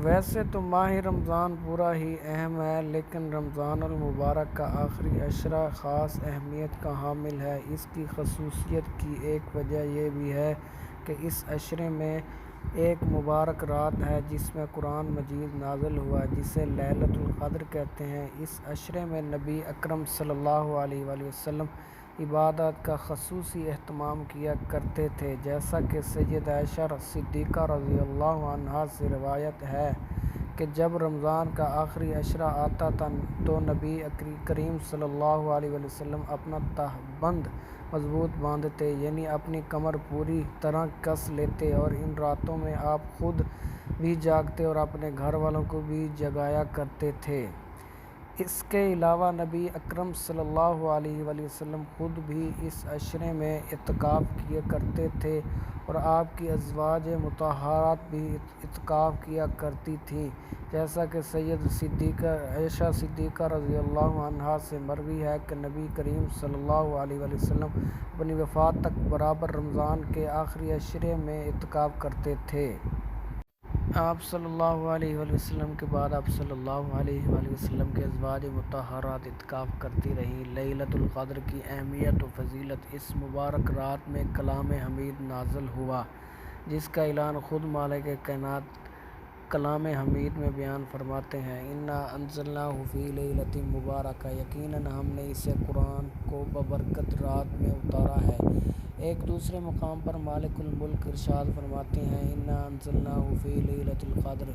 ویسے تو ماہ رمضان پورا ہی اہم ہے، لیکن رمضان المبارک کا آخری عشرہ خاص اہمیت کا حامل ہے۔ اس کی خصوصیت کی ایک وجہ یہ بھی ہے کہ اس عشرے میں ایک مبارک رات ہے جس میں قرآن مجید نازل ہوا، جسے لیلۃ القدر کہتے ہیں۔ اس عشرے میں نبی اکرم صلی اللہ علیہ وآلہ وسلم عبادات کا خصوصی اہتمام کیا کرتے تھے، جیسا کہ سیدہ عائشہ صدیقہ رضی اللہ عنہا سے روایت ہے کہ جب رمضان کا آخری عشرہ آتا تھا تو نبی کریم صلی اللہ علیہ وآلہ وسلم اپنا تہبند مضبوط باندھتے، یعنی اپنی کمر پوری طرح کس لیتے، اور ان راتوں میں آپ خود بھی جاگتے اور اپنے گھر والوں کو بھی جگایا کرتے تھے۔ اس کے علاوہ نبی اکرم صلی اللہ علیہ وآلہ وسلم خود بھی اس عشرے میں اعتکاف کیا کرتے تھے، اور آپ کی ازواج مطہرات بھی اعتکاف کیا کرتی تھیں، جیسا کہ سیدہ عائشہ صدیقہ رضی اللہ عنہا سے مروی ہے کہ نبی کریم صلی اللہ علیہ وآلہ وسلم اپنی وفات تک برابر رمضان کے آخری عشرے میں اعتکاف کرتے تھے۔ آپ صلی اللہ علیہ وآلہ وسلم کے بعد آپ صلی اللہ علیہ وآلہ وسلم کے ازواج مطہرات اعتکاف کرتی رہیں۔ لیلۃ القدر کی اہمیت و فضیلت: اس مبارک رات میں کلام حمید نازل ہوا، جس کا اعلان خود مالک کائنات کلام حمید میں بیان فرماتے ہیں: اِنَّا أَنزَلْنَاهُ فِي لَيْلَةٍ مُبَارَكَةٍ، یقیناً ہم نے اسے قرآن کو ببرکت رات میں اتارا ہے۔ ایک دوسرے مقام پر مالک الملک ارشاد فرماتے ہیں: اِنَّا أَنزَلْنَاهُ فِي لَيْلَةِ الْقَدْرِ،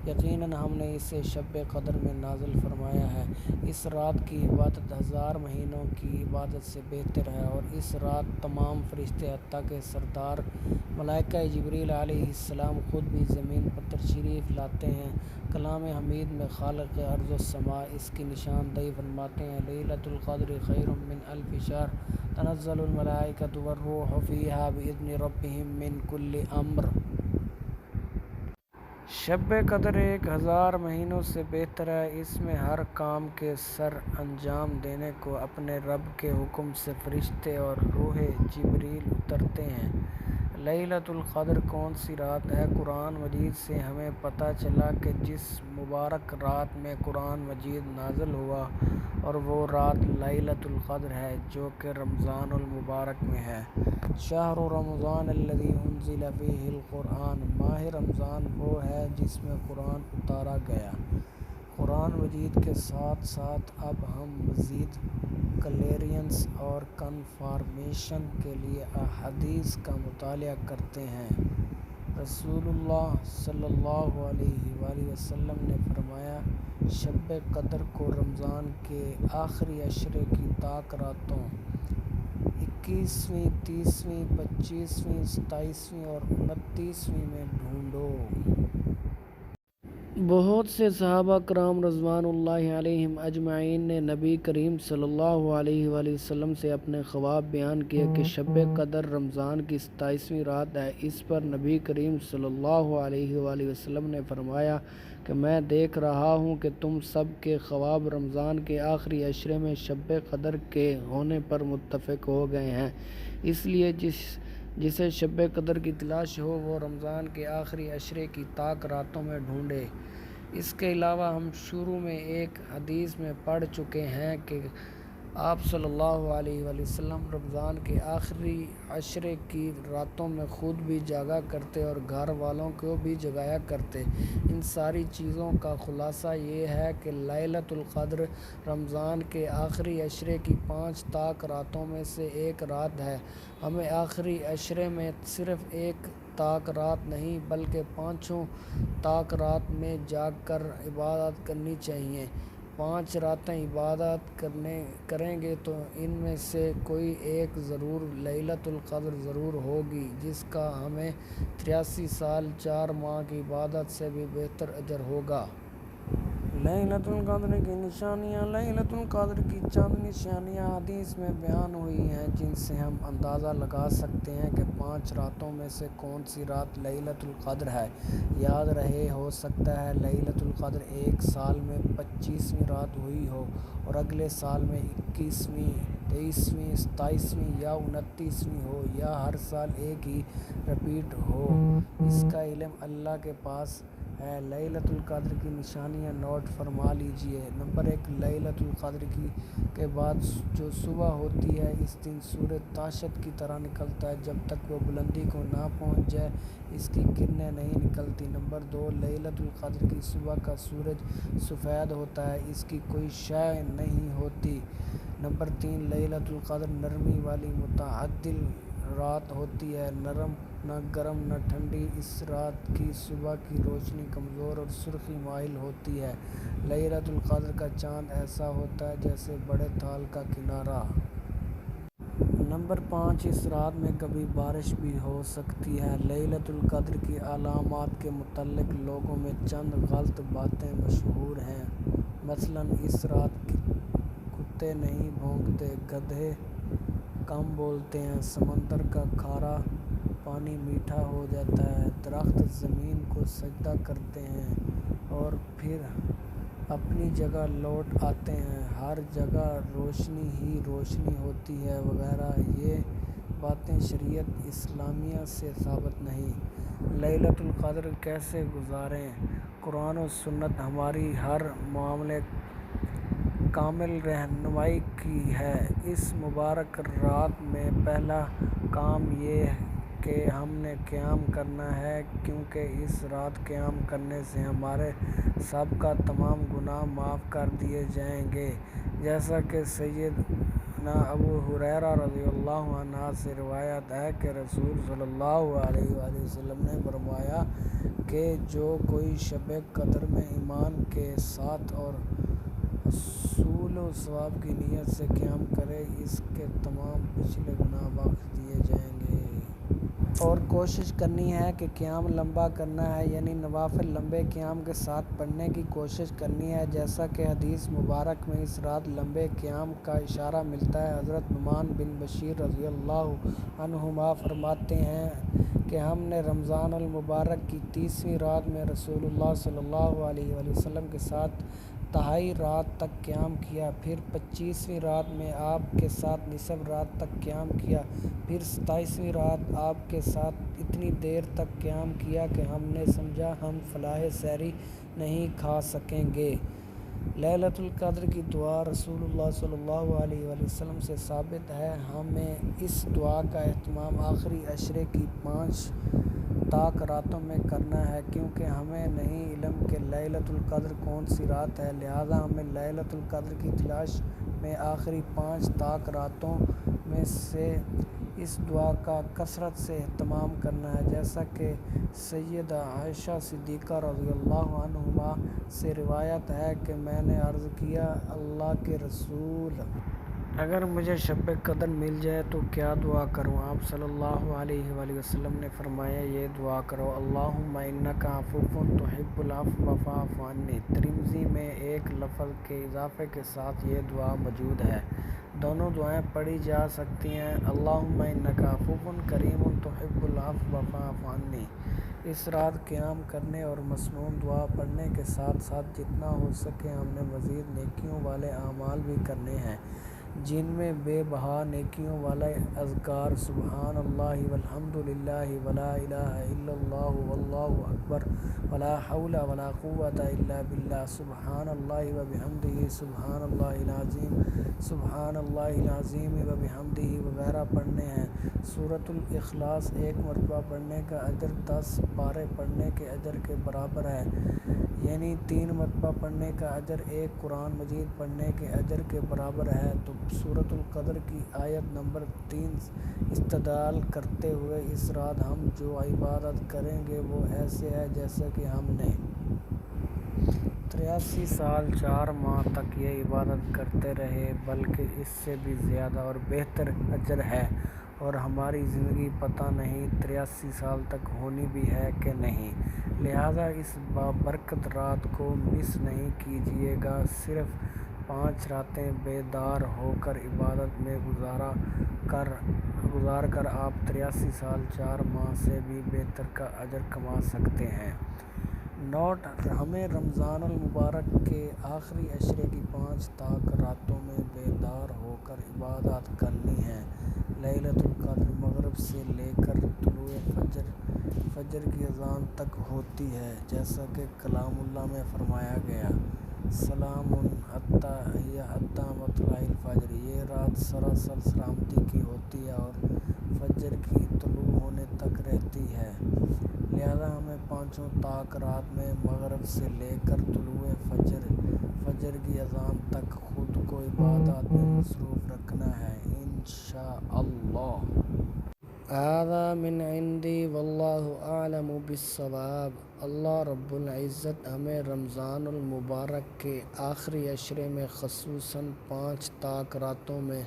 یقیناً ہم نے اسے شب قدر میں نازل فرمایا ہے۔ اس رات کی عبادت 1000 مہینوں کی عبادت سے بہتر ہے، اور اس رات تمام فرشتے حتیٰ کہ سردار ملائکہ جبریل علیہ السلام خود بھی زمین پر تشریف لاتے ہیں۔ کلام حمید میں خالق ارض و سماء اس کی نشاندہی فرماتے ہیں: لیلۃ القدر خیر من الف شہر، تنزل الملائکۃ والروح فیہا بإذن ربہم من کل امر۔ شب قدر 1000 مہینوں سے بہتر ہے، اس میں ہر کام کے سر انجام دینے کو اپنے رب کے حکم سے فرشتے اور روح جبریل اترتے ہیں۔ لیلۃ القدر کون سی رات ہے؟ قرآن مجید سے ہمیں پتہ چلا کہ جس مبارک رات میں قرآن مجید نازل ہوا، اور وہ رات لیلۃ القدر ہے جو کہ رمضان المبارک میں ہے۔ شہر رمضان الذی انزل فیہ القرآن، ماہ رمضان وہ ہے جس میں قرآن اتارا گیا۔ قرآن مجید کے ساتھ ساتھ اب ہم مزید کلیئرنس اور کنفارمیشن کے لیے احادیث کا مطالعہ کرتے ہیں۔ رسول اللہ صلی اللہ علیہ وآلہ وسلم نے فرمایا: شب قدر کو رمضان کے آخری عشرے کی طاق راتوں 21ویں، 30ویں، 25ویں، 27ویں اور 29ویں میں ڈھونڈو۔ بہت سے صحابہ کرام رضوان اللہ علیہم اجمعین نے نبی کریم صلی اللہ علیہ وآلہ وسلم سے اپنے خواب بیان کیے کہ شب قدر رمضان کی 27ویں رات ہے۔ اس پر نبی کریم صلی اللہ علیہ وآلہ وسلم نے فرمایا کہ میں دیکھ رہا ہوں کہ تم سب کے خواب رمضان کے آخری عشرے میں شب قدر کے ہونے پر متفق ہو گئے ہیں، اس لیے جسے شب قدر کی تلاش ہو وہ رمضان کے آخری عشرے کی طاق راتوں میں ڈھونڈے۔ اس کے علاوہ ہم شروع میں ایک حدیث میں پڑھ چکے ہیں کہ آپ صلی اللہ علیہ وآلہ وسلم رمضان کے آخری عشرے کی راتوں میں خود بھی جاگا کرتے اور گھر والوں کو بھی جگایا کرتے۔ ان ساری چیزوں کا خلاصہ یہ ہے کہ لیلۃ القدر رمضان کے آخری عشرے کی 5 طاق راتوں میں سے ایک رات ہے۔ ہمیں آخری عشرے میں صرف ایک طاق رات نہیں بلکہ 5 طاق رات میں جاگ کر عبادت کرنی چاہیے۔ 5 راتیں عبادت کریں گے تو ان میں سے کوئی ایک ضرور لیلۃ القدر ضرور ہوگی، جس کا ہمیں 83 سال 4 ماہ کی عبادت سے بھی بہتر اجر ہوگا۔ لیلۃ القدر کی نشانیاں: لیلۃ القدر کی چند نشانیاں حدیث میں بیان ہوئی ہیں جن سے ہم اندازہ لگا سکتے ہیں کہ 5 راتوں میں سے کون سی رات لیلۃ القدر ہے۔ یاد رہے، ہو سکتا ہے لیلۃ القدر ایک سال میں 25ویں رات ہوئی ہو اور اگلے سال میں 21ویں، 23ویں، 27ویں یا 29ویں ہو، یا ہر سال ایک ہی رپیٹ ہو۔ اس کا علم اللہ کے پاس ہے۔ لیلۃ القدر کی نشانیاں نوٹ فرما لیجئے۔ نمبر 1، لیلۃ القدر کے بعد جو صبح ہوتی ہے اس دن سورج تاشت کی طرح نکلتا ہے، جب تک وہ بلندی کو نہ پہنچ جائے اس کی کرنیں نہیں نکلتی۔ نمبر 2، لیلۃ القدر کی صبح کا سورج سفید ہوتا ہے، اس کی کوئی شع نہیں ہوتی۔ نمبر 3، لیلۃ القدر نرمی والی معتدل رات ہوتی ہے، نرم نہ گرم نہ ٹھنڈی۔ اس رات کی صبح کی روشنی کمزور اور سرخی مائل ہوتی ہے۔ لیلۃ القدر کا چاند ایسا ہوتا ہے جیسے بڑے تال کا کنارہ۔ نمبر 5، اس رات میں کبھی بارش بھی ہو سکتی ہے۔ لیلۃ القدر کی علامات کے متعلق لوگوں میں چند غلط باتیں مشہور ہیں، مثلاً اس رات کتے نہیں بھونکتے، گدھے کم بولتے ہیں، سمندر کا کھارا پانی میٹھا ہو جاتا ہے، درخت زمین کو سجدہ کرتے ہیں اور پھر اپنی جگہ لوٹ آتے ہیں، ہر جگہ روشنی ہی روشنی ہوتی ہے وغیرہ۔ یہ باتیں شریعت اسلامیہ سے ثابت نہیں۔ لیلۃ القدر کیسے گزاریں؟ قرآن و سنت ہماری ہر معاملے کامل رہنمائی کی ہے۔ اس مبارک رات میں پہلا کام یہ کہ ہم نے قیام کرنا ہے، کیونکہ اس رات قیام کرنے سے ہمارے سب کا تمام گناہ معاف کر دیے جائیں گے، جیسا کہ سیدنا ابو ہریرہ رضی اللہ عنہ سے روایت ہے کہ رسول صلی اللہ علیہ وآلہ وسلم نے فرمایا کہ جو کوئی شب قدر میں ایمان کے ساتھ اور حصول ثواب کی نیت سے قیام کرے، اس کے تمام پچھلے گناہ بخش دیے جائیں گے۔ اور کوشش کرنی ہے کہ قیام لمبا کرنا ہے، یعنی نوافل لمبے قیام کے ساتھ پڑھنے کی کوشش کرنی ہے، جیسا کہ حدیث مبارک میں اس رات لمبے قیام کا اشارہ ملتا ہے۔ حضرت نعمان بن بشیر رضی اللہ عنہما فرماتے ہیں کہ ہم نے رمضان المبارک کی 30ویں رات میں رسول اللہ صلی اللہ علیہ وآلہ وسلم کے ساتھ تہائی رات تک قیام کیا، پھر 25ویں رات میں آپ کے ساتھ نصف رات تک قیام کیا، پھر 27ویں رات آپ کے ساتھ اتنی دیر تک قیام کیا کہ ہم نے سمجھا ہم فلاح سحری نہیں کھا سکیں گے۔ لیلۃ القدر کی دعا رسول اللہ صلی اللہ علیہ وآلہ وسلم سے ثابت ہے۔ ہمیں اس دعا کا اہتمام آخری عشرے کی 5 طاق راتوں میں کرنا ہے، کیونکہ ہمیں نہیں علم کہ لیلۃ القدر کون سی رات ہے، لہٰذا ہمیں لیلۃ القدر کی تلاش میں آخری 5 طاق راتوں میں سے اس دعا کا کثرت سے اہتمام کرنا ہے، جیسا کہ سیدہ عائشہ صدیقہ رضی اللہ عنہا سے روایت ہے کہ میں نے عرض کیا، اللہ کے رسول، اگر مجھے شب قدر مل جائے تو کیا دعا کروں؟ آپ صلی اللہ علیہ وآلہ وسلم نے فرمایا، یہ دعا کرو، اللہم انک عفو تحب العفو فاعف عنی۔ ترمذی میں ایک لفظ کے اضافے کے ساتھ یہ دعا موجود ہے۔ دونوں دعائیں پڑھی جا سکتی ہیں۔ اللہم انک عفو کریم تحب العفو فاعف عنی۔ اس رات قیام کرنے اور مسنون دعا پڑھنے کے ساتھ ساتھ جتنا ہو سکے ہم نے مزید نیکیوں والے اعمال بھی کرنے ہیں، جن میں بے بہا نیکیوں والے اذکار، سبحان اللہ والحمد للہ ولا الہ الا اللہ واللہ اکبر ولا حول ولا قوۃ الا باللہ، سبحان اللہ وبحمدہ، سبحان اللہ العظیم، سبحان اللہ العظیم وبحمدہ وغیرہ پڑھنے ہیں۔ سورۃ الاخلاص 1 مرتبہ پڑھنے کا اجر 10 پارے پڑھنے کے اجر کے برابر ہے، یعنی 3 مرتبہ پڑھنے کا اجر 1 قرآن مجید پڑھنے کے اجر کے برابر ہے۔ تو سورۃ القدر کی آیت نمبر 3 استدلال کرتے ہوئے اس رات ہم جو عبادت کریں گے وہ ایسے ہے جیسا کہ ہم نے 83 سال 4 ماہ تک یہ عبادت کرتے رہے، بلکہ اس سے بھی زیادہ اور بہتر اجر ہے، اور ہماری زندگی پتہ نہیں 83 سال تک ہونی بھی ہے کہ نہیں۔ لہٰذا اس بابرکت رات کو مس نہیں کیجیے گا۔ صرف 5 راتیں بیدار ہو کر عبادت میں گزار کر آپ 83 سال 4 ماہ سے بھی بہتر کا اجر کما سکتے ہیں۔ نوٹ: ہمیں رمضان المبارک کے آخری عشرے کی 5 طاق راتوں میں بیدار ہو کر عبادات کرنی ہیں، لیلۃ القدر مغرب سے لے کر طلوع فجر کی اذان تک ہوتی ہے، جیسا کہ کلام اللہ میں فرمایا گیا، سلام حتی مطلع الفجر، یہ رات سراسر سلامتی کی ہوتی ہے اور فجر کی طلوع ہونے تک رہتی ہے۔ لہذا ہمیں پانچوں طاق رات میں مغرب سے لے کر طلوع فجر کی اذان تک خود کو عبادات میں مصروف رکھنا ہے، انشاءاللہ۔ ھذا من عندی واللہ اعلم بالصواب۔ اللہ رب العزت ہمیں رمضان المبارک کے آخری عشرے میں خصوصاً 5 طاق راتوں میں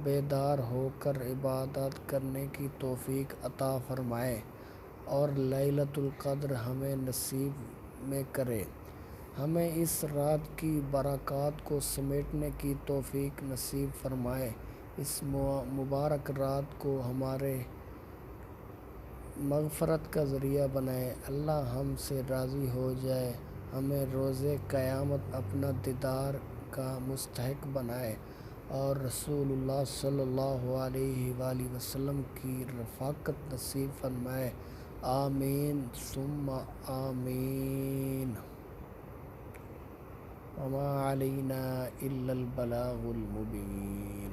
بیدار ہو کر عبادات کرنے کی توفیق عطا فرمائے اور لیلۃ القدر ہمیں نصیب میں کرے۔ ہمیں اس رات کی برکات کو سمیٹنے کی توفیق نصیب فرمائے، اس مبارک رات کو ہمارے مغفرت کا ذریعہ بنائے، اللہ ہم سے راضی ہو جائے، ہمیں روز قیامت اپنا دیدار کا مستحق بنائے اور رسول اللہ صلی اللہ علیہ وآلہ وسلم کی رفاقت نصیب فرمائے، آمین ثم آمین۔ وما علینا الا البلاغ المبین۔